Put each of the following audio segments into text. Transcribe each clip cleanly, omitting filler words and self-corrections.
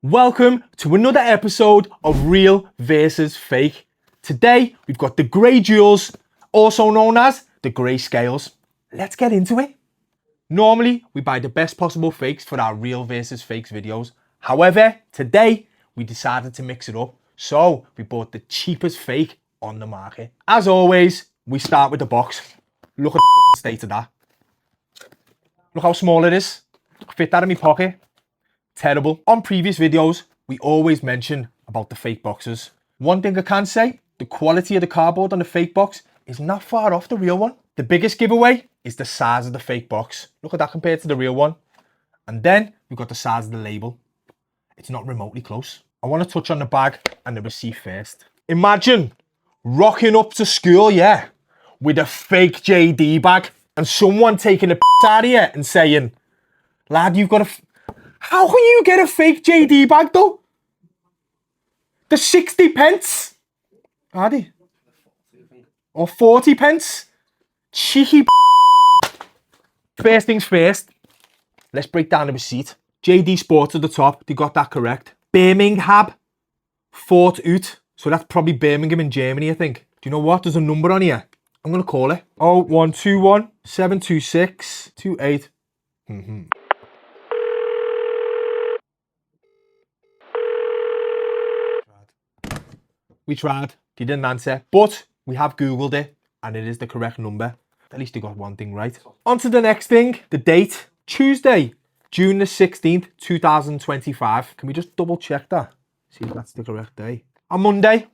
Welcome to another episode of Real versus Fake. Today, we've got the grey jewels, also known as the grey scales. Let's get into it. Normally, we buy the best possible fakes for our Real versus Fakes videos. However, today, we decided to mix it up. So, we bought the cheapest fake on the market. As always, we start with the box. Look at the state of that. Look how small it is. Fit that in my pocket. Terrible. On previous videos, we always mention about the fake boxes. One thing I can say, the quality of the cardboard on the fake box is not far off the real one. The biggest giveaway is the size of the fake box. Look at that compared to the real one. And then we've got the size of the label. It's not remotely close. I want to touch on the bag and the receipt first. Imagine rocking up to school, yeah, with a fake JD bag and someone taking a piss out of you and saying, lad, you've got a... How can you get a fake JD bag though? The 60 pence. Are they? Or 40 pence? Cheeky. First things first. Let's break down the receipt. JD Sports at the top. They got that correct. Birmingham. Fort Ut. So that's probably Birmingham in Germany, I think. Do you know what? There's a number on here. I'm going to call it 0121 726 28. We tried, they didn't answer, but we have Googled it and it is the correct number. At least they got one thing right. On to the next thing, the date, Tuesday, June the 16th, 2025. Can we just double check that? See if that's the correct day. On Monday,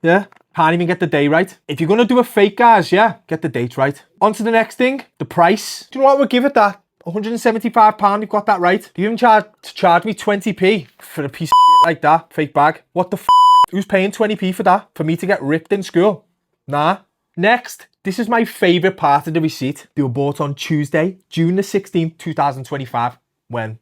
yeah. Can't even get the day right. If you're going to do a fake, guys, yeah, get the date right. On to the next thing, the price. Do you know what, we'll give it that. £175, you've got that right. Do you even charge me 20p for a piece of shit like that, fake bag? What the f***? Who's paying 20p for that? For me to get ripped in school? Nah. Next, this is my favourite part of the receipt. They were bought on Tuesday, June the 16th, 2025, when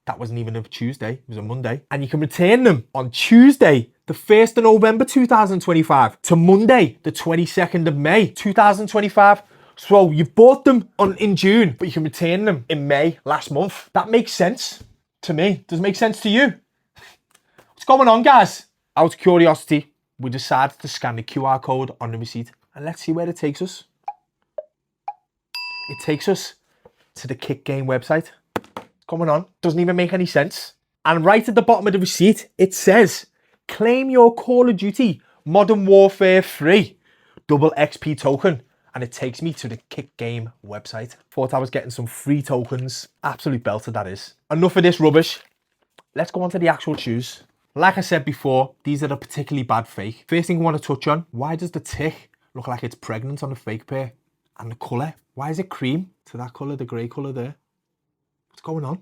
that wasn't even a Tuesday, it was a Monday. And you can return them on Tuesday, the 1st of November, 2025, to Monday, the 22nd of May, 2025. So you bought them in June, but you can return them in May last month. That makes sense to me. Does it make sense to you? What's going on, guys? Out of curiosity, we decided to scan the QR code on the receipt and let's see where it takes us. It takes us to the Kick Game website. What's going on? Doesn't even make any sense. And right at the bottom of the receipt, it says, claim your Call of Duty Modern Warfare 3 double XP token. And it takes me to the Kick Game website. Thought I was getting some free tokens. Absolute belter, that is. Enough of this rubbish. Let's go on to the actual shoes. Like I said before, these are a particularly bad fake. First thing I want to touch on, why does the tick look like it's pregnant on the fake pair? And the colour, why is it cream to that colour, the grey colour there? What's going on?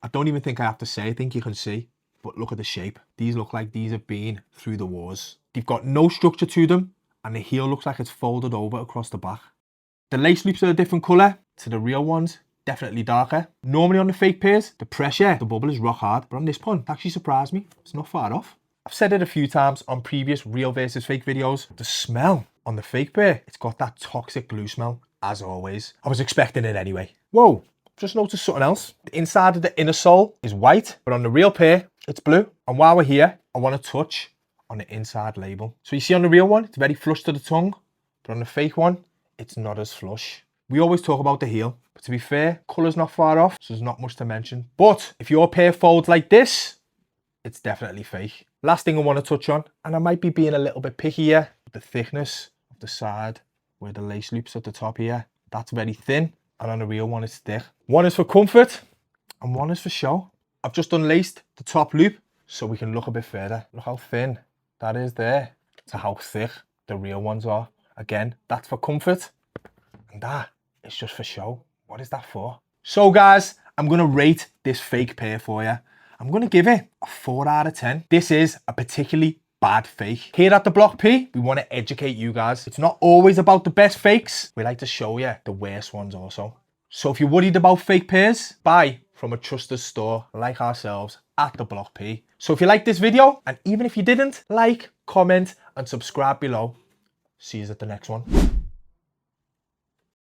I don't even think I have to say, I think you can see. But look at the shape. These look like these have been through the wars. They've got no structure to them. And the heel looks like it's folded over across the back. The lace loops are a different colour to the real ones, definitely darker. Normally on the fake pairs, the pressure, the bubble is rock hard, but on this one, it actually surprised me. It's not far off. I've said it a few times on previous real versus fake videos. The smell on the fake pair, it's got that toxic glue smell, as always. I was expecting it anyway. Whoa, just noticed something else. The inside of the inner sole is white, but on the real pair, it's blue. And while we're here, I want to touch on the inside label. So you see on the real one, it's very flush to the tongue, but on the fake one, it's not as flush. We always talk about the heel, but to be fair, colour's not far off, so there's not much to mention. But if your pair folds like this, it's definitely fake. Last thing I want to touch on, and I might be being a little bit picky here, the thickness of the side, where the lace loops at the top here, that's very thin, and on the real one, it's thick. One is for comfort, and one is for show. I've just unlaced the top loop, so we can look a bit further. Look how thin that is there to how thick the real ones are. Again, that's for comfort. And that is just for show. What is that for? So guys, I'm going to rate this fake pair for you. I'm going to give it a 4 out of 10. This is a particularly bad fake. Here at the Block P, we want to educate you guys. It's not always about the best fakes. We like to show you the worst ones also. So if you're worried about fake pairs, buy from a trusted store like ourselves at the Block P. So if you liked this video, and even if you didn't, like, comment and subscribe below. See you at the next one.